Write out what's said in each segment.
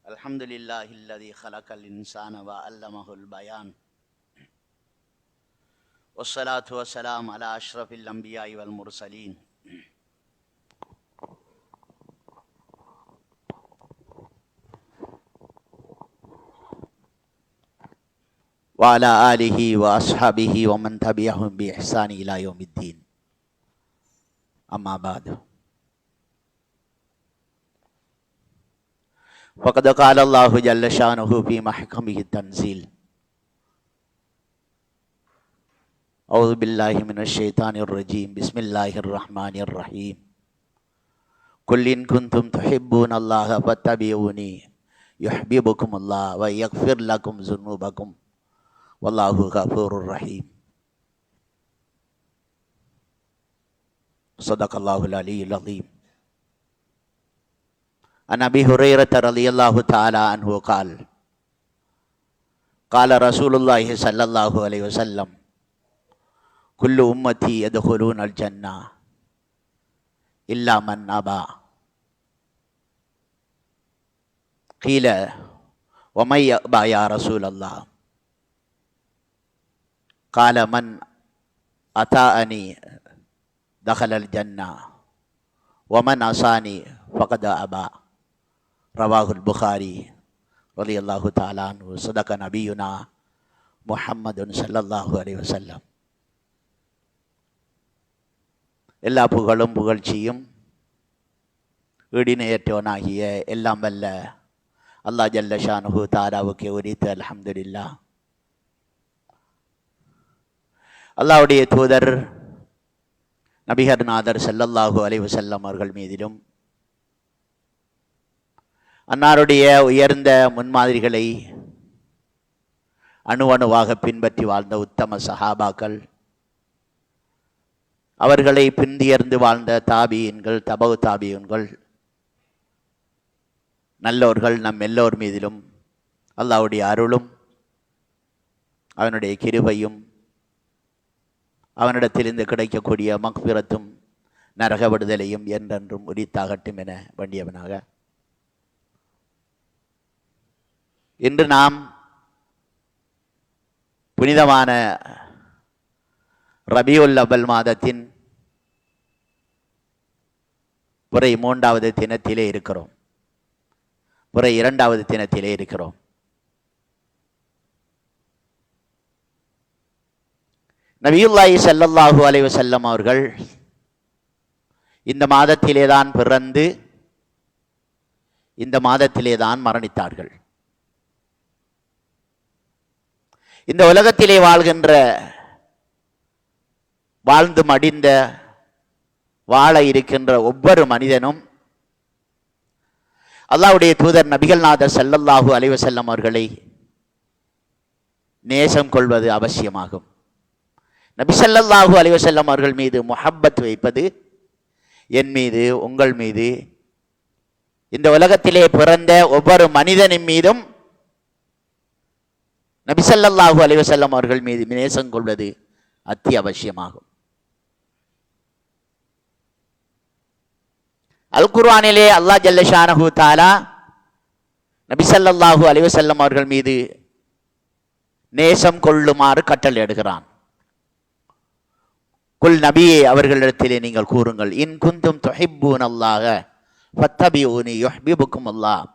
அல்ஹம்துலில்லாஹில்லதீ ஹலகல் இன்சான வ அல்லமஹுல் பயான் வஸ்ஸலாத்து வஸ்ஸலாம் அலா அஷ்ரஃபில் அன்பியாஇ வல் முர்ஸலீன் வ அலா ஆலிஹி வ அஸ்ஹாபிஹி வ மன் தபிஅஹும் பி இஹ்சானி இலா யௌமித்தீன். அம்மா பாது. فقد قال الله جل شانه في محكمه التنزيل أعوذ بالله من الشيطان الرجيم بسم الله الرحمن الرحيم قل إن كنتم تحبون الله فاتبعوني يحببكم الله ويغفر لكم ذنوبكم والله غفور رحيم. صدق الله العلي العظيم. عن أبي هريرة رضي الله تعالى عنه قال قال رسول الله صلى الله عليه وسلم كل أمتي يدخلون الجنة إلا من أبى. قيل ومن يأبى يا رسول الله؟ قال من أطاعني دخل الجنة ومن عصاني فقد أبى. ரவாஹுல் புகாரி ரலியல்லாஹு தஆலா அன்ஹு. ஸதக நபியுனா முஹம்மதுன் ஸல்லல்லாஹு அலைஹி வஸல்லம். எல்லா புகழும் புகழ்ச்சியும் ஈடிணையற்றவனாகிய எல்லாம் வல்ல அல்லாஹ் ஜல்ல ஷானுஹு தஆலாவுக்கு உரித்து. அல்ஹம்துலில்லாஹ். அல்லாஹ்வுடைய தூதர் நபிகள் நாதர் ஸல்லல்லாஹு அலைஹி வஸல்லம் அவர்கள் மீதிலும் அன்னாருடைய உயர்ந்த முன்மாதிரிகளை அணுவணுவாக பின்பற்றி வாழ்ந்த உத்தம சஹாபாக்கள், அவர்களை பின்தியர்ந்து வாழ்ந்த தாபியின்கள், தபவு தாபியின்கள், நல்லோர்கள் நம் எல்லோர் மீதிலும் அல்லாஹ்வுடைய அருளும் அவனுடைய கிருபையும் அவனிடத்திலிருந்து கிடைக்கக்கூடிய மக்ஃபிரத்தும் நரக விடுதலையும் என்றென்றும் உரித்தாகட்டும் என வேண்டியவனாக இன்று நாம் புனிதமான ரபியுல் அவ்வல் மாதத்தின் புரை 3வது தினத்திலே இருக்கிறோம். புரை 2வது தினத்திலே இருக்கிறோம். நபியுல்லாஹி ஸல்லல்லாஹு அலைஹி வஸல்லம் அவர்கள் இந்த மாதத்திலே தான் பிறந்து இந்த மாதத்திலே தான் மரணித்தார்கள். இந்த உலகத்திலே வாழ்ந்து மடிந்த வாழ இருக்கின்ற ஒவ்வொரு மனிதனும் அல்லாஹ்வுடைய தூதர் நபிகள் நாதர் ஸல்லல்லாஹு அலைஹி வஸல்லம் அவர்களை நேசம் கொள்வது அவசியமாகும். நபி ஸல்லல்லாஹு அலைஹி வஸல்லம் அவர்கள் மீது முஹப்பத் வைப்பது என் மீது, உங்கள் மீது, இந்த உலகத்திலே பிறந்த ஒவ்வொரு மனிதனின் மீதும் நபி ஸல்லல்லாஹு அலைஹி வஸல்லம் அவர்கள் மீது நேசம் கொள்வது அத்தியாவசியமாகும். அல் குர்ஆனிலே அல்லாஹ் ஜல்ல ஷானஹு தஆலா நபி ஸல்லல்லாஹு அலைஹி வஸல்லம் அவர்கள் மீது நேசம் கொள்ளுமாறு கட்டளையிடுகிறான். குல் நபியே அவர்களிடத்திலே நீங்கள் கூறுங்கள், இன் குந்தும் துஹிப்பூனல்லாஹ ஃபத்தபிஊனி யுஹ்பிபுக்குமுல்லாஹ்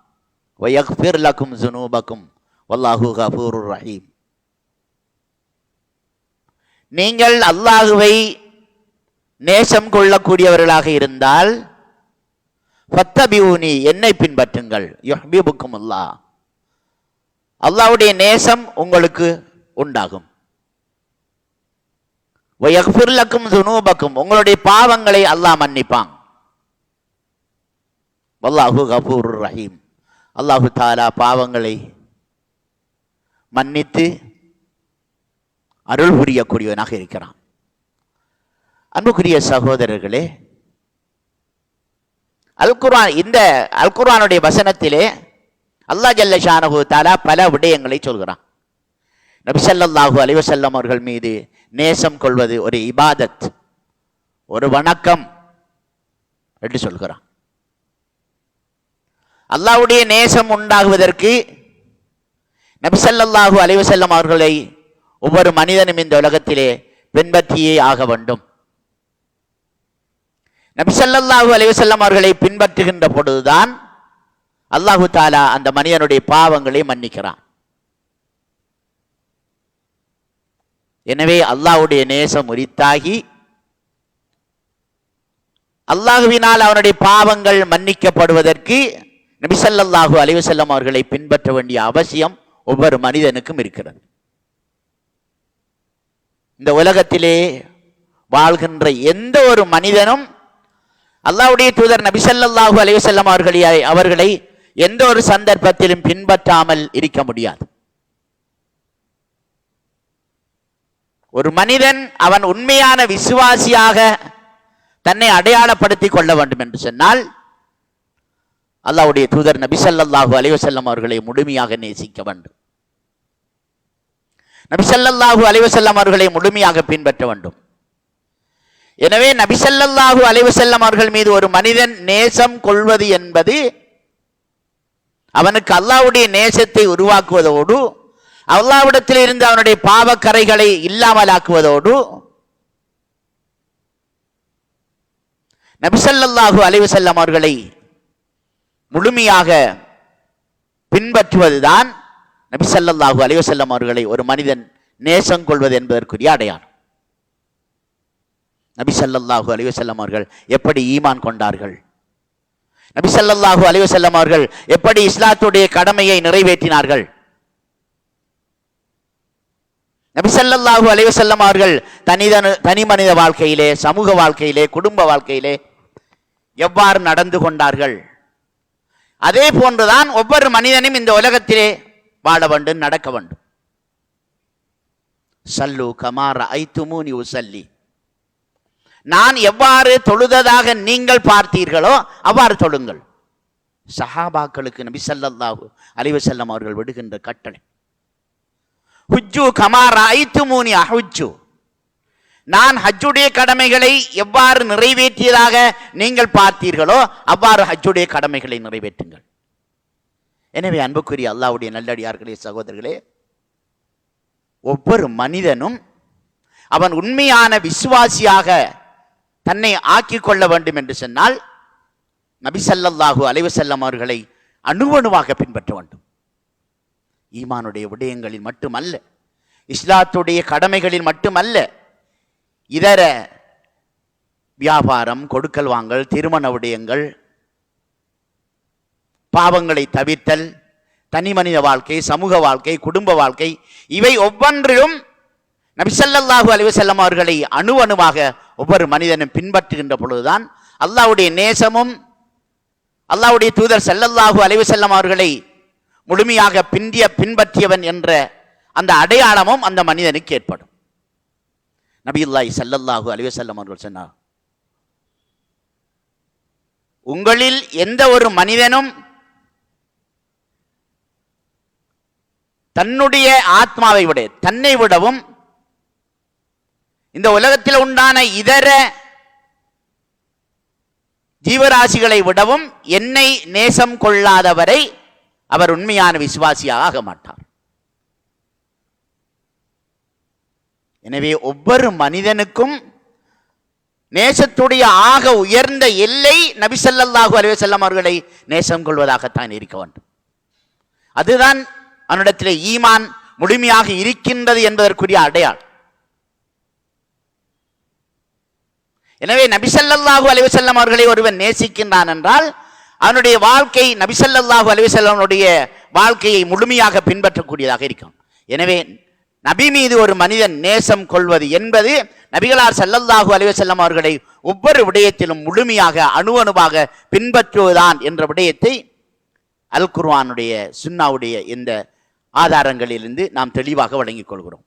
வ யக்ஃபிர் லக்கும் ஸுனூபக்கும் வல்லாஹு கஃபூருர் ரஹீம். நீங்கள் அல்லாஹுவை நேசம் கொள்ளக்கூடியவர்களாக இருந்தால் ஃபத்தபிஊனி என்னை பின்பற்றுங்கள், யுஹ்பிபுக்குமுல்லாஹ் அல்லாஹ்வுடைய நேசம் உங்களுக்கு உண்டாகும். வ யக்ஃபிர் லக்கும் ஸுனூபக்கும் உங்களுடைய பாவங்களை அல்லாஹ் மன்னிப்பான். வல்லாஹு கஃபூருர் ரஹீம் அல்லாஹு தஆலா பாவங்களை மன்னித்து அருள் புரியக்கூடியவனாக இருக்கிறான். அன்புக்குரிய சகோதரர்களே, இந்த அல் குர்ஆனுடைய வசனத்திலே அல்லாஹ் ஜல்ல ஷானஹு தஆலா பல விடயங்களை சொல்கிறான். நபி ஸல்லல்லாஹு அலைஹி வஸல்லம் அவர்கள் மீது நேசம் கொள்வது ஒரு இபாதத், ஒரு வணக்கம் என்று சொல்கிறான். அல்லாஹ்வுடைய நேசம் உண்டாகுவதற்கு நபி ஸல்லல்லாஹு அலைஹி வஸல்லம் அவர்களை ஒவ்வொரு மனிதனும் இந்த உலகத்திலே பின்பற்றியே ஆக வேண்டும். நபி ஸல்லல்லாஹு அலைஹி வஸல்லம் அவர்களை பின்பற்றுகின்ற பொழுதுதான் அல்லாஹு தஆலா அந்த மனிதனுடைய பாவங்களை மன்னிக்கிறான். எனவே அல்லாஹ்வுடைய நேசம் உரித்தாகி அல்லாஹ்வினால் அவனுடைய பாவங்கள் மன்னிக்கப்படுவதற்கு நபி ஸல்லல்லாஹு அலைஹி வஸல்லம் அவர்களை பின்பற்ற வேண்டிய அவசியம் ஒவ்வொரு மனிதனுக்கும் இருக்கிறது. இந்த உலகத்திலே வாழ்கின்ற எந்த ஒரு மனிதனும் அல்லாஹ்வுடைய தூதர் நபி ஸல்லல்லாஹு அலைஹி வஸல்லம் அவர்களை எந்த ஒரு சந்தர்ப்பத்திலும் பின்பற்றாமல் இருக்க முடியாது. ஒரு மனிதன் அவன் உண்மையான விசுவாசியாக தன்னை அடையாளப்படுத்திக் கொள்ள வேண்டும் என்று சொன்னால் அல்லாஹ்வுடைய தூதர் நபி ஸல்லல்லாஹு அலைஹி வஸல்லம் அவர்களை முழுமையாக நேசிக்க வேண்டும். நபி ஸல்லல்லாஹு அலைஹி வஸல்லம் அவர்களை முழுமையாக பின்பற்ற வேண்டும். எனவே நபி ஸல்லல்லாஹு அலைஹி வஸல்லம் அவர்கள் மீது ஒரு மனிதன் நேசம் கொள்வது என்பது அவனுக்கு அல்லாஹ்வுடைய நேசத்தை உருவாக்குவதோடு அல்லாஹ்விடத்தில் இருந்து அவனுடைய பாவக்கரைகளை இல்லாமலாக்குவதோடு நபி ஸல்லல்லாஹு அலைஹி வஸல்லம் அவர்களை முழுமையாக பின்பற்றுவதுதான் நபி ஸல்லல்லாஹு அலைஹி வஸல்லம் அவர்களை ஒரு மனிதன் நேசம் கொள்வது என்பதற்குரிய அடையாளம். நபி ஸல்லல்லாஹு அலைஹி வஸல்லம் அவர்கள் எப்படி ஈமான் கொண்டார்கள், நபி ஸல்லல்லாஹு அலைஹி வஸல்லம் அவர்கள் எப்படி இஸ்லாத்துடைய கடமையை நிறைவேற்றினார்கள், நபி ஸல்லல்லாஹு அலைஹி வஸல்லம் அவர்கள் தனி மனித வாழ்க்கையிலே, சமூக வாழ்க்கையிலே, குடும்ப வாழ்க்கையிலே எவ்வாறு நடந்து கொண்டார்கள், அதே போன்றுதான் ஒவ்வொரு மனிதனும் இந்த உலகத்திலே வாழ வேண்டும், நடக்க வேண்டும். சல்லு கமா ரஅய்துமூனி உஸல்லி, நான் எவ்வாறு தொழுததாக நீங்கள் பார்த்தீர்களோ அவ்வாறு தொழுங்கள். சஹாபாக்களுக்கு நபி ஸல்லல்லாஹு அலைஹி வஸல்லம் அவர்கள் விடுகின்ற கட்டளை. ஹுஜ்ஜு கமா ரஅய்துமூனி அஹுஜ்ஜு, நான் ஹஜ்ஜுடைய கடமைகளை எவ்வாறு நிறைவேற்றியதாக நீங்கள் பார்த்தீர்களோ அவ்வாறு ஹஜ்ஜுடைய கடமைகளை நிறைவேற்றுங்கள். எனவே அன்புக்குரிய அல்லாஹ்வுடைய நல்லடியார்களே, சகோதரர்களே, ஒவ்வொரு மனிதனும் அவன் உண்மையான விசுவாசியாக தன்னை ஆக்கிக் கொள்ள வேண்டும் என்று சொன்னால் நபி ஸல்லல்லாஹு அலைஹி வஸல்லம் அவர்களை அணுவணுவாக பின்பற்ற வேண்டும். ஈமானுடைய விடயங்களில் மட்டுமல்ல, இஸ்லாத்துடைய கடமைகளில் மட்டுமல்ல, இதர வியாபாரம், கொடுக்கல் வாங்கல், திருமண விடயங்கள், பாவங்களை தவிர்த்தல், தனி மனித வாழ்க்கை, சமூக வாழ்க்கை, குடும்ப வாழ்க்கை, இவை ஒவ்வொன்றிலும் நபி ஸல்லல்லாஹு அலைஹி வஸல்லம் அவர்களை அணுவணுவாக ஒவ்வொரு மனிதனும் பின்பற்றுகின்ற பொழுதுதான் அல்லாஹ்வுடைய நேசமும் அல்லாஹ்வுடைய தூதர் ஸல்லல்லாஹு அலைஹி வஸல்லம் அவர்களை முழுமையாக பின்பற்றியவன் என்ற அந்த அடையாளமும் அந்த மனிதனுக்கு ஏற்படும். நபியுல்லாஹி ஸல்லல்லாஹு அலைஹி வஸல்லம் அவர்கள் சொன்னார், உங்களில் எந்த ஒரு மனிதனும் தன்னுடைய ஆத்மாவை விட, தன்னை விடவும் இந்த உலகத்தில் உண்டான இதர ஜீவராசிகளை விடவும் என்னை நேசம் கொள்ளாதவரை அவர் உண்மையான விசுவாசியாக ஆக மாட்டார். எனவே ஒவ்வொரு மனிதனுக்கும் நேசத்துடைய ஆக உயர்ந்த எல்லை நபி ஸல்லல்லாஹு அலைஹி வஸல்லம் அவர்களை நேசம் கொள்வதாகத்தான் இருக்க வேண்டும். அதுதான் அவனிடத்தில் ஈமான் முழுமையாக இருக்கின்றது என்பதற்குரிய அடையாளம். எனவே நபி ஸல்லல்லாஹு அலைஹி வஸல்லம் அவர்களை ஒருவன் நேசிக்கின்றான் என்றால் அவனுடைய வாழ்க்கை நபி ஸல்லல்லாஹு அலைஹி வஸல்லமுடைய வாழ்க்கையை முழுமையாக பின்பற்றக்கூடியதாக இருக்கும். எனவே நபி மீது ஒரு மனிதன் நேசம் கொள்வது என்பது நபிகளார் ஸல்லல்லாஹு அலைஹி வஸல்லம் அவர்களை ஒவ்வொரு விடயத்திலும் முழுமையாக அணுவணுவாக பின்பற்றுவதுதான் என்ற விடயத்தை அல் குர்ஆனுடைய சுன்னாவுடைய இந்த ஆதாரங்களிலிருந்து நாம் தெளிவாக வழங்கிக் கொள்கிறோம்.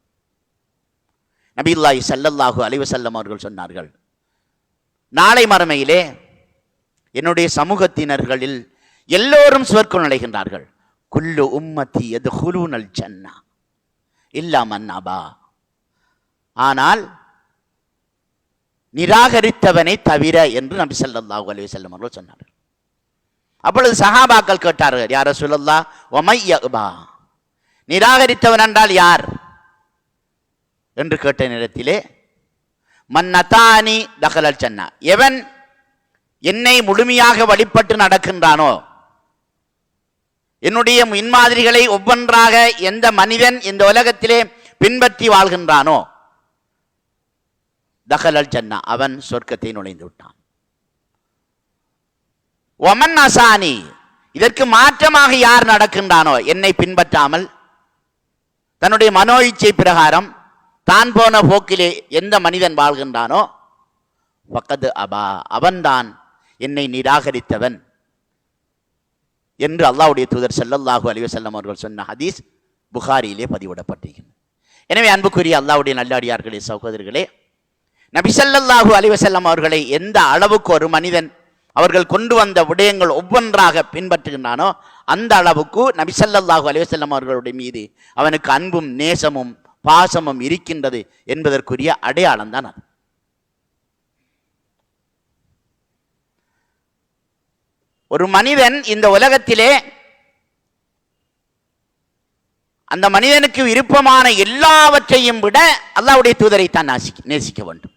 நபியுல்லாஹி ஸல்லல்லாஹு அலைஹி வஸல்லம் அவர்கள் சொன்னார்கள், நாளை மறுமையிலே என்னுடைய சமூகத்தினர்களில் எல்லோரும் சுவர்க்கம் நுழைகின்றார்கள். குல்லு உம்மத்தி யதுகுலூனல் ஜன்னா இல்லா மன் அபா, ஆனால் நிராகரித்தவனை தவிர என்று நபி ஸல்லல்லாஹு அலைஹி வஸல்லம் அவர்கள் சொன்னார்கள். அப்பொழுது சஹாபாக்கள் கேட்டார்கள், யா ரசூலல்லாஹ் வமை யஅபா, நிராகரித்தவன் என்றால் யார் என்று கேட்ட நேரத்திலே, மன் அதானி தகலல் ஜன்னா, எவன் என்னை முழுமையாக வழிபட்டு நடக்கின்றானோ, என்னுடைய முன்மாதிரிகளை ஒவ்வொன்றாக எந்த மனிதன் இந்த உலகத்திலே பின்பற்றி வாழ்கின்றானோ, தகலல் ஜன்னா, அவன் சொர்க்கத்தை நுழைந்து விட்டான். ஒமன் அசானி, இதற்கு மாற்றமாக யார் நடக்கின்றானோ, என்னை பின்பற்றாமல் தன்னுடைய மனோ இச்சை பிரகாரம் தான் போன போக்கிலே எந்த மனிதன் வாழ்கின்றானோ, ஃபக்கத் அபா, அவன்தான் என்னை நிராகரித்தவன் என்று அல்லாஹ்வுடைய தூதர் ஸல்லல்லாஹு அலைஹி வஸல்லம் அவர்கள் சொன்ன ஹதீஸ் புகாரியிலே பதிவிடப்பட்டிருக்கிறது. எனவே அன்புக்குரிய அல்லாஹ்வுடைய நல்லடியார்களே, சகோதரர்களே, நபி ஸல்லல்லாஹு அலைஹி வஸல்லம் அவர்களை எந்த அளவுக்கு ஒரு மனிதன் அவர்கள் கொண்டு வந்த விடயங்கள் ஒவ்வொன்றாக பின்பற்றுகின்றானோ, அந்த அளவுக்கு நபி ஸல்லல்லாஹு அலைஹி வஸல்லம் அவர்களுடைய மீது அவனுக்கு அன்பும் நேசமும் பாசமும் இருக்கின்றது என்பதற்குரிய அடையாளம் தான் அது. ஒரு மனிதன் இந்த உலகத்திலே அந்த மனிதனுக்கு விருப்பமான எல்லாவற்றையும் விட அல்லாஹ்வுடைய தூதரை தான் நேசிக்க வேண்டும்.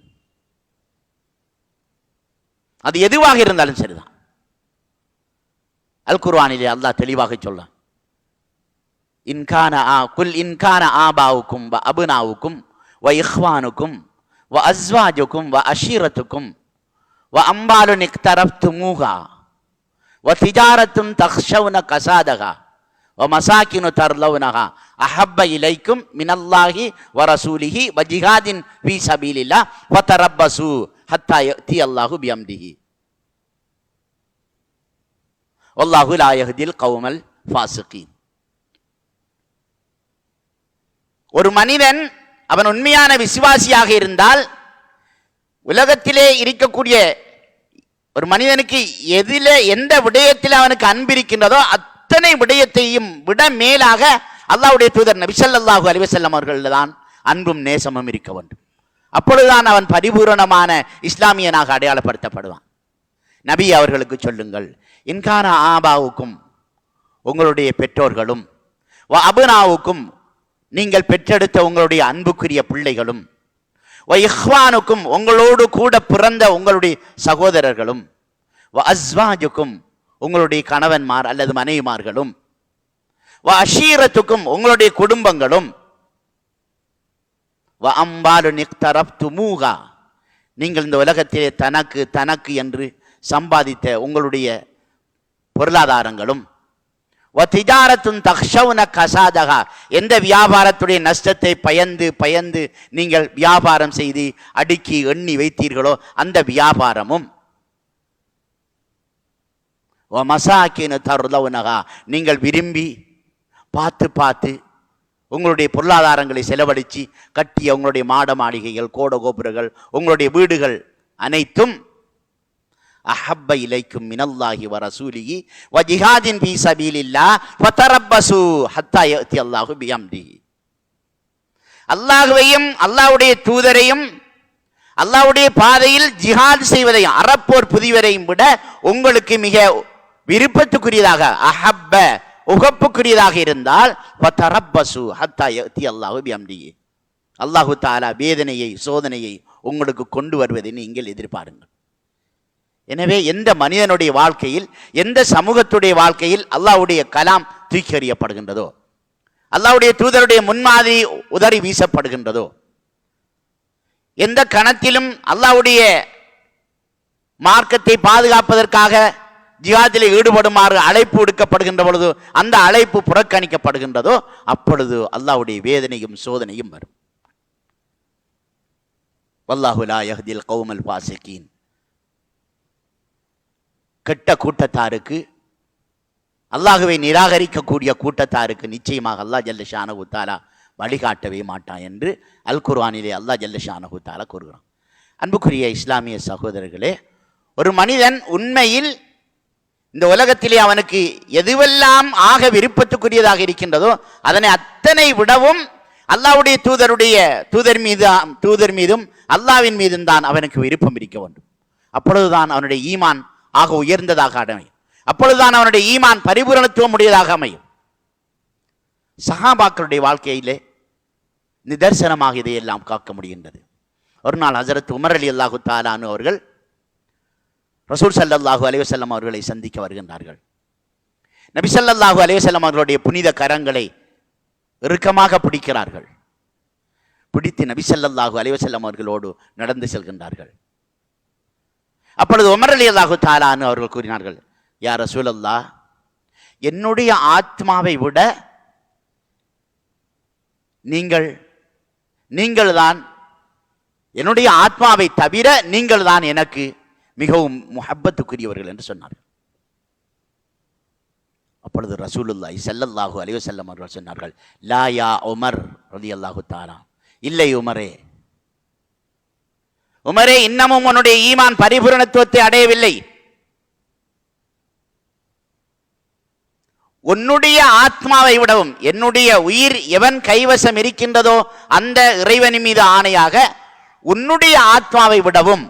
அது எதுவாக இருந்தாலும் சரிதான். அல் குர்ஆனிலே அல்லாஹ் தெளிவாக சொல்றான், இன்கான ஆபாவுக்கும் வ அபுனாவுக்கும் வ இஹ்வானுக்கும் வ அஸ்வாஜுக்கும் வ அஷீரத்துக்கும் வ அம்பாலுன் இக்தரப்துமூஹா வ திஜாரத்துன் தக்ஷவுன கசாதஹா வ மசாகினு தர்லவுனஹா அஹப்ப இலைக்கும் மினல்லாஹி வ ரசூலிஹி வ ஜிஹாதின் ஃபீ சபீலில்லாஹ் வ தரப்பசு ஹத்தா யஅதி அல்லாஹு பிஅம்ரிஹி வல்லாஹு லா யஹ்தில் கௌமல் ஃபாசிகீன். ஒரு மனிதன் அவன் உண்மையான விசுவாசியாக இருந்தால், உலகத்திலே இருக்கக்கூடிய ஒரு மனிதனுக்கு எந்த விடயத்தில் அவனுக்கு அன்பு இருக்கின்றதோ அத்தனை விடயத்தையும் விட மேலாக அல்லாஹ்வுடைய தூதர் நபி ஸல்லல்லாஹு அலைஹி வஸல்லம் அவர்கள் தான் அன்பும் நேசமும் இருக்க வேண்டும். அப்பொழுதுதான் அவன் பரிபூரணமான இஸ்லாமியனாக அடையாளப்படுத்தப்படுவான். நபி அவர்களுக்கு சொல்லுங்கள், இன்கான ஆபாவுக்கும், உங்களுடைய பெற்றோர்களும், வ அபுனாவுக்கும், நீங்கள் பெற்றெடுத்த உங்களுடைய அன்புக்குரிய பிள்ளைகளும், வ இஹ்வானுக்கும், உங்களோடு கூட பிறந்த உங்களுடைய சகோதரர்களும், வ அஸ்வாஜுக்கும், உங்களுடைய கணவன்மார் அல்லது மனைவிமார்களும், வ அஷீரத்துக்கும், உங்களுடைய குடும்பங்களும், வ அம்பாலுன் இக்தரப்துமூஹா, நீங்கள் இந்த உலகத்திலே தனக்கு தனக்கு என்று சம்பாதித்த உங்களுடைய பொருளாதாரங்களும், வ திஜாரத்துன் தக்ஷவுன கசாதஹா, எந்த வியாபாரத்துடைய நஷ்டத்தை பயந்து பயந்து நீங்கள் வியாபாரம் செய்து அடுக்கி எண்ணி வைத்தீர்களோ அந்த வியாபாரமும், வ மசாகினு தர்லவுனஹா, நீங்கள் விரும்பி பார்த்து பார்த்து உங்களுடைய பொருளாதாரங்களை செலவழித்து கட்டிய உங்களுடைய மாட மாளிகைகள், கோட கோபுரங்கள், உங்களுடைய வீடுகள் அனைத்தும், அஹப்ப இலைக்கும் மினல்லாஹி வ ரசூலிஹி வ ஜிஹாதின் ஃபீ சபீலில்லாஹ் ஃபதரப்பசு ஹத்தா யஅதி அல்லாஹு பிஅம்ரிஹி, அல்லாஹ்வையும் அல்லாஹ்வுடைய தூதரையும் அல்லாஹ்வுடைய பாதையில் ஜிஹாத் செய்வதையும் அறப்போர் புதிவரையும் விட உங்களுக்கு மிக விருப்பத்துக்குரியதாக, அஹப்ப உகப்புக்குரியதாக இருந்தால் ஃபதரப்பசு ஹத்தா யஅதி அல்லாஹு பிஅம்ரிஹி, அல்லாஹு தஆலா வேதனையை சோதனையை உங்களுக்கு கொண்டு வருவதை நீங்கள் எதிர்பாருங்கள். எனவே எந்த மனிதனுடைய வாழ்க்கையில், எந்த சமூகத்துடைய வாழ்க்கையில் அல்லாஹ்வுடைய கலாம் தூக்கி எறியப்படுகின்றதோ, அல்லாஹ்வுடைய தூதருடைய முன்மாதிரி உதறி வீசப்படுகின்றதோ, எந்த கணத்திலும் அல்லாஹ்வுடைய மார்க்கத்தை பாதுகாப்பதற்காக ஜிஹாதிலே ஈடுபடுமாறு அழைப்பு விடுக்கப்படுகின்ற பொழுது அந்த அழைப்பு புறக்கணிக்கப்படுகின்றதோ அப்பொழுது அல்லாஹ்வுடைய வேதனையும் சோதனையும் வரும். வல்லாஹு லா யஹ்தில் கௌமல் ஃபாசிகீன், கெட்ட கூட்டத்தாருக்கு, அல்லாஹ்வை நிராகரிக்கக்கூடிய கூட்டத்தாருக்கு நிச்சயமாக அல்லாஹ் ஜல்ல ஷானஹு தஆலா வழிகாட்டவே மாட்டான் என்று அல் குர்ஆனிலே அல்லாஹ் ஜல்ல ஷானஹு தஆலா கூறுகிறான். அன்புக்குரிய இஸ்லாமிய சகோதரர்களே, ஒரு மனிதன் உண்மையில் இந்த உலகத்திலே அவனுக்கு எதுவெல்லாம் ஆக விருப்பத்துக்குரியதாக இருக்கின்றதோ அதனை அத்தனை விடவும் அல்லாஹ்வுடைய தூதர் மீதும் அல்லாஹ்வின் மீதும் தான் அவனுக்கு விருப்பம் இருக்க வேண்டும். அப்பொழுதுதான் அவனுடைய ஈமான் ஆக உயர்ந்ததாக அமையும். அப்பொழுதுதான் அவனுடைய ஈமான் பரிபூரணத்துவம் உடையதாக அமையும். சஹாபாக்களுடைய வாழ்க்கையிலே நிதர்சனமாக இதையெல்லாம் காக்க முடிகின்றது. ஒரு நாள் ஹஜரத் உமர் ரலியல்லாஹு தஆலா அன்ஹு அவர்கள் ரசூல் ஸல்லல்லாஹு அலைஹி வஸல்லம் அவர்களை சந்திக்க வருகின்றார்கள். நபி ஸல்லல்லாஹு அலைஹி வஸல்லம் அவர்களுடைய புனித கரங்களை இறுக்கமாக பிடிக்கிறார்கள். பிடித்து நபி ஸல்லல்லாஹு அலைஹி வஸல்லம் அவர்களோடு நடந்து செல்கின்றார்கள். அப்பொழுது உமர் ரலியல்லாஹு தஆலா அன்ஹு அவர்கள் கூறினார்கள், யா ரசூலல்லாஹ், என்னுடைய ஆத்மாவை விட நீங்கள் தான், என்னுடைய ஆத்மாவை தவிர நீங்கள் தான் எனக்கு மிகவும் முஹப்பத்துக்குரியவர்கள் என்று சொன்னார்கள். அப்பொழுது ரசூலுல்லாஹி ஸல்லல்லாஹு அலைஹி வஸல்லம் அவர்கள் சொன்னார்கள், லா யா உமர் ரலியல்லாஹு தஆலா, இல்லை உமரே, உமரே, இன்னமும் உன்னுடைய ஈமான் பரிபூரணத்துவத்தை அடையவில்லை. உன்னுடைய ஆத்மாவை விடவும், என்னுடைய உயிர் எவன் கைவசம் இருக்கின்றதோ அந்த இறைவனின் மீது ஆணையாக, உன்னுடைய ஆத்மாவை விடவும்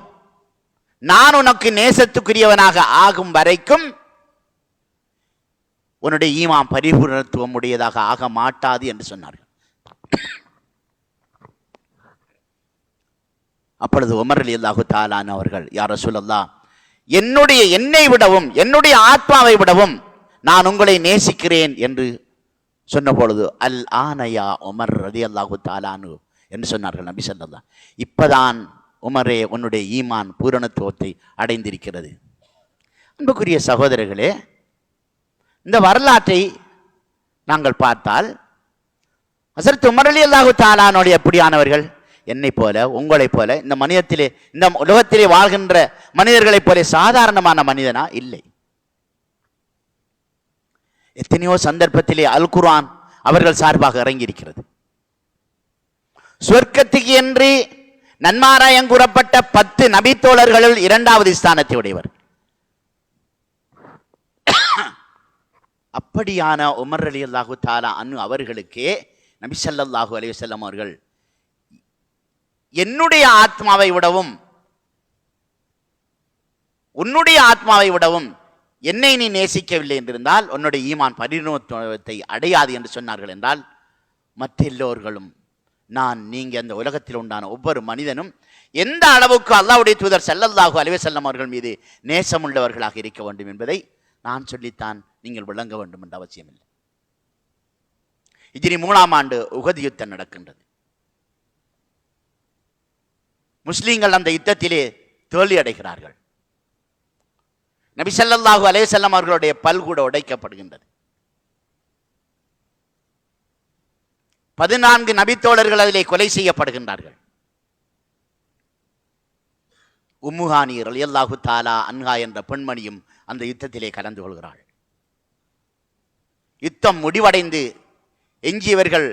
நான் உனக்கு நேசத்துக்குரியவனாக ஆகும் வரைக்கும் உன்னுடைய ஈமான் பரிபூரணத்துவம் உடையதாக ஆக மாட்டாது என்று சொன்னார்கள். அப்பொழுது உமர் ரலியல்லாஹு தஆலா அன்ஹு அவர்கள், யா ரசூலல்லாஹ், என்னை விடவும் என்னுடைய ஆத்மாவை விடவும் நான் உங்களை நேசிக்கிறேன் என்று சொன்ன பொழுது, அல் ஆனயா உமர் ரலியல்லாஹு தஆலா அன்ஹு என்று சொன்னார்கள் நபி ஸல்லல்லாஹு. இப்பதான் உமரே, உன்னுடைய ஈமான் பூரணத்துவத்தை அடைந்திருக்கிறது. அன்புக்குரிய சகோதரர்களே, இந்த வரலாற்றை நாங்கள் பார்த்தால் ஹஸரத் உமர் ரலியல்லாஹு தஆலா அன்ஹு எப்படியானவர்கள்? என்னை போல, உங்களைப் போல, இந்த மனிதத்திலே, இந்த உலகத்திலே வாழ்கின்ற மனிதர்களைப் போல சாதாரணமான மனிதனா? இல்லை. எத்தனையோ சந்தர்ப்பத்திலே அல் குர்ஆன் அவர்கள் சார்பாக இறங்கி இருக்கிறது. சொர்க்கத்துக்கு என்று நன்மாராயம் கூறப்பட்ட 10 நபித்தோழர்களுள் 2வது ஸ்தானத்தை உடையவர். அப்படியான உமர் ரலியல்லாஹு தஆலா அன்ஹு அவர்களுக்கே நபி ஸல்லல்லாஹு அலைஹி வஸல்லம் அவர்கள், என்னுடைய ஆத்மாவை விடவும் உன்னுடைய ஆத்மாவை விடவும் என்னை நீ நேசிக்கவில்லை என்றிருந்தால் உன்னுடைய ஈமான் பரிணாமத்தை அடையாது என்று சொன்னார்கள் என்றால், மற்ற எல்லோர்களும், நீங்க அந்த உலகத்தில் உண்டான ஒவ்வொரு மனிதனும் எந்த அளவுக்கு அல்லாஹ்வுடைய தூதர் ஸல்லல்லாஹு அலைஹி வஸல்லம் அவர்கள் மீது நேசமுள்ளவர்களாக இருக்க வேண்டும் என்பதை நான் சொல்லித்தான் நீங்கள் விளங்க வேண்டும் என்ற அவசியமில்லை. ஹிஜ்ரி 3ஆம் ஆண்டு உஹது யுத்தம் நடக்கின்றது. முஸ்லீம்கள் அந்த யுத்தத்திலே தோல்வி அடைகிறார்கள். நபி ஸல்லல்லாஹு அலைஹி வஸல்லம் அவர்களுடைய பல் கூட உடைக்கப்படுகின்றது. 14 நபித்தோழர்கள் அதிலே கொலை செய்யப்படுகின்றார்கள். உம்மு ஹானி ரலியல்லாஹு தஆலா அன்ஹா என்ற பெண்மணியும் அந்த யுத்தத்திலே கலந்து கொள்கிறாள். யுத்தம் முடிவடைந்து எஞ்சியவர்கள்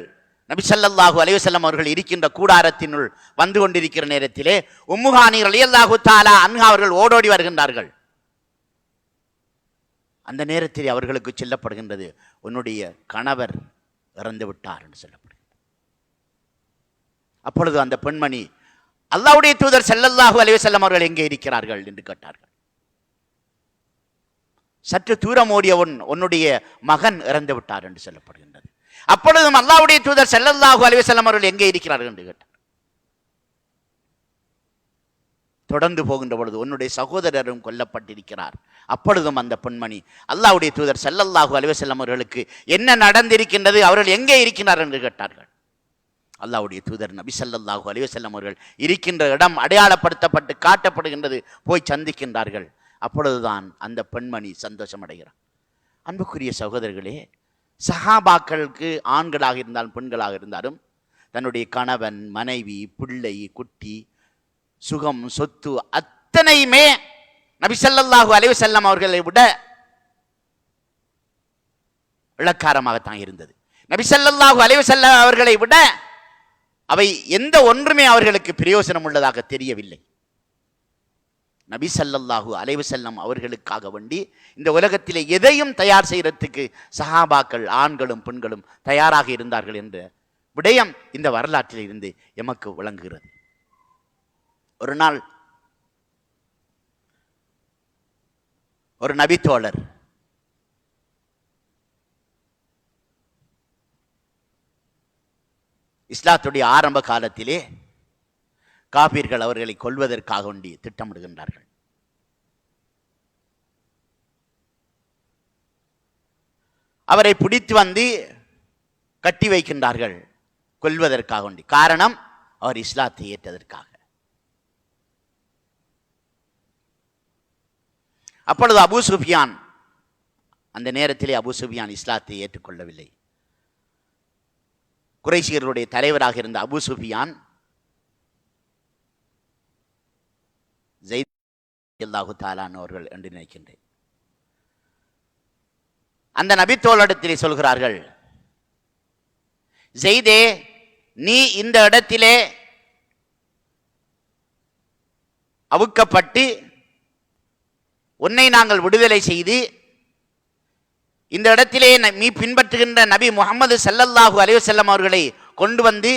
நபி ஸல்லல்லாஹு அலைஹி வஸல்லம் அவர்கள் இருக்கின்ற கூடாரத்தினுள் வந்து கொண்டிருக்கிற நேரத்திலே உம்மு ஹானி ரலியல்லாஹு தஆலா அன்ஹா அவர்கள் ஓடோடி வருகின்றார்கள். அந்த நேரத்தில் அவர்களுக்கு சொல்லப்படுகின்றது, உன்னுடைய கணவர் இறந்து விட்டார் என்று சொல்லப்படுகிறது. அப்பொழுது அந்த பெண்மணி, அல்லாஹ்வுடைய தூதர் ஸல்லல்லாஹு அலைஹி வஸல்லம் அவர்கள் எங்கே இருக்கிறார்கள் என்று கேட்டார்கள். சற்று தூரம் ஓடியவன், உன்னுடைய மகன் இறந்து விட்டார் என்று சொல்லப்படுகின்றது. அப்பொழுதும் அல்லாஹ்வுடைய தூதர் ஸல்லல்லாஹு அலைஹி வஸல்லம் அவர்கள் எங்கே இருக்கிறார்கள் என்று கேட்டார். தொடர்ந்து போகின்ற பொழுது, உன்னுடைய சகோதரரும் கொல்லப்பட்டிருக்கிறார். அப்பொழுதும் அந்த பெண்மணி, அல்லாஹ்வுடைய தூதர் ஸல்லல்லாஹு அலைஹி வஸல்லம் அவர்களுக்கு என்ன நடந்திருக்கின்றது, அவர்கள் எங்கே இருக்கிறார் என்று கேட்டார்கள். அல்லாஹ்வுடைய தூதர் நபி ஸல்லல்லாஹு அலைஹி வஸல்லம் அவர்கள் இருக்கின்ற இடம் அடையாளப்படுத்தப்பட்டு காட்டப்படுகின்றது. போய் சந்திக்கின்றார்கள். அப்பொழுதுதான் அந்த பெண்மணி சந்தோஷம் அடைகிறார். அன்புக்குரிய சகோதரர்களே, சஹாபாக்களுக்கு ஆண்களாக இருந்தாலும் பெண்களாக இருந்தாலும் தன்னுடைய கணவன், மனைவி, பிள்ளை, குட்டி, சுகம், சொத்து அத்தனையுமே நபி ஸல்லல்லாஹு அலைஹி வஸல்லம் அவர்களை விட இளக்காரமாகத்தான் இருந்தது. நபி ஸல்லல்லாஹு அலைஹி வஸல்லம் அவர்களை விட அவை எந்த ஒன்றுமே அவர்களுக்கு பிரயோசனம் உள்ளதாக தெரியவில்லை. நபி ஸல்லல்லாஹு அலைஹி வஸல்லம் அவர்களுக்காக வேண்டி இந்த உலகத்திலே எதையும் தயார் செய்யறதுக்கு சஹாபாக்கள் ஆண்களும் பெண்களும் தயாராக இருந்தார்கள் என்ற விடயம் இந்த வரலாற்றில் இருந்து எமக்கு விளங்குகிறது. ஒரு நாள் ஒரு நபித்தோழர் இஸ்லாத்துடைய ஆரம்ப காலத்திலே காபீர்கள் அவர்களை கொல்வதற்காக வேண்டி திட்டமிடுகின்றார்கள். அவரை பிடித்து வந்து கட்டி வைக்கின்றார்கள் கொல்வதற்காக வேண்டி. காரணம், அவர் இஸ்லாத்தை ஏற்றதற்காக. அப்பொழுது அபூ சுஃபியான், அந்த நேரத்திலே அபூ சுஃபியான் இஸ்லாத்தை ஏற்றுக்கொள்ளவில்லை. குறைஷியர்களுடைய தலைவராக இருந்த அபூ சுஃபியான் ஸைத் ரலியல்லாஹு தஆலா அவர்கள் என்று நினைக்கின்றேன், அந்த நபித்தோழரிடத்திலே சொல்கிறார்கள், ஸைதே, நீ இந்த இடத்திலே அவுக்கப்பட்டு உன்னை நாங்கள் விடுதலை செய்து இந்த இடத்திலே நீ பின்பற்றுகின்ற நபி முஹம்மது ஸல்லல்லாஹு அலைஹி வஸல்லம் அவர்களை கொண்டு வந்து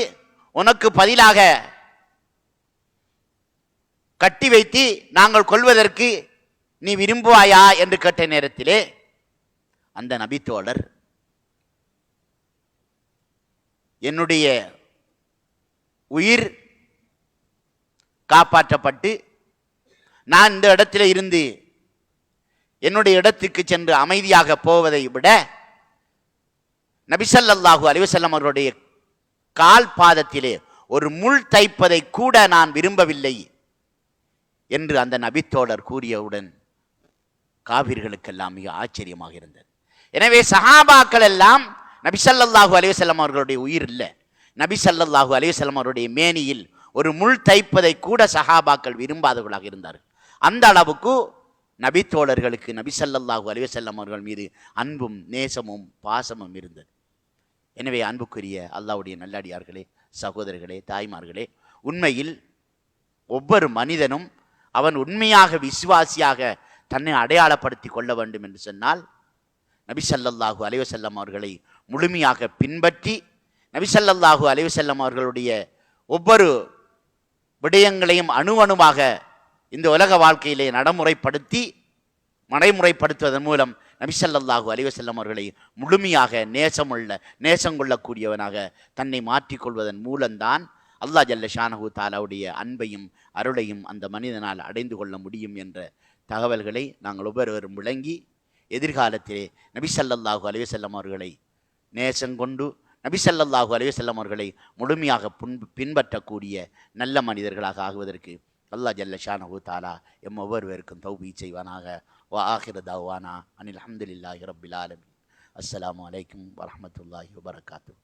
உனக்கு பதிலாக கட்டி வைத்து நாங்கள் கொள்வதற்கு நீ விரும்புவாயா என்று கேட்ட நேரத்திலே அந்த நபித்தோழர், என்னுடைய உயிர் காப்பாற்றப்பட்டு நான் இந்த இடத்திலே இருந்து என்னுடைய இடத்துக்கு சென்று அமைதியாக போவதை விட நபி ஸல்லல்லாஹு அலைஹி வஸல்லம் அவர்களுடைய கால் பாதத்திலே ஒரு முள் தைப்பதை கூட நான் விரும்பவில்லை என்று அந்த நபித்தோழர் கூறியவுடன் காபிர்களுக்கெல்லாம் மிக ஆச்சரியமாக இருந்தது. எனவே சஹாபாக்கள் எல்லாம் நபி ஸல்லல்லாஹு அலைஹி வஸல்லம் அவர்களுடைய உயிர் இல்லை, நபி ஸல்லல்லாஹு அலைஹி வஸல்லம் அவருடைய மேனியில் ஒரு முள் தைப்பதை கூட சஹாபாக்கள் விரும்பாதவர்களாக இருந்தார்கள். அந்த அளவுக்கு நபித்தோழர்களுக்கு நபி ஸல்லல்லாஹு அலைஹி வஸல்லம் அவர்கள் மீது அன்பும் நேசமும் பாசமும் இருந்தது. எனவே அன்புக்குரிய அல்லாஹ்வுடைய நல்லடியார்களே, சகோதரர்களே, தாய்மார்களே, உண்மையில் ஒவ்வொரு மனிதனும் அவன் உண்மையாக விசுவாசியாக தன்னை அடையாளப்படுத்தி கொள்ள வேண்டும் என்று சொன்னால் நபி ஸல்லல்லாஹு அலைஹி வஸல்லம் அவர்களை முழுமையாக பின்பற்றி நபி ஸல்லல்லாஹு அலைஹி வஸல்லம் அவர்களுடைய ஒவ்வொரு விடயங்களையும் அணுவணுவாக இந்த உலக வாழ்க்கையிலே நடைமுறைப்படுத்துவதன் மூலம் நபி ஸல்லல்லாஹு அலைஹி வஸல்லம் அவர்களை முழுமையாக நேசம் கொள்ளக்கூடியவனாக தன்னை மாற்றிக்கொள்வதன் மூலம்தான் அல்லாஹ் ஜல்ல ஷானஹு தஆலாவுடைய அன்பையும் அருளையும் அந்த மனிதனால் அடைந்து கொள்ள முடியும் என்ற தகவல்களை நாங்கள் ஒவ்வொருவரும் விளங்கி எதிர்காலத்திலே நபி ஸல்லல்லாஹு அலைஹி வஸல்லம் அவர்களை நேசங்கொண்டு நபி ஸல்லல்லாஹு அலைஹி வஸல்லம் அவர்களை முழுமையாக பின்பற்றக்கூடிய நல்ல மனிதர்களாக ஆகுவதற்கு அல்லாஹ் ஜல்ல ஷானஹு தஆலா எம் ஒவ்வொருவருக்கும் தௌபீக் செய்வானாக. வ ஆகிரு தஅவானா அனில் ஹம்துலில்லாஹி ரப்பில் ஆலமீன். அஸ்ஸலாமு அலைக்கும் வரஹ்மத்துல்லாஹி வபரகாத்துஹு.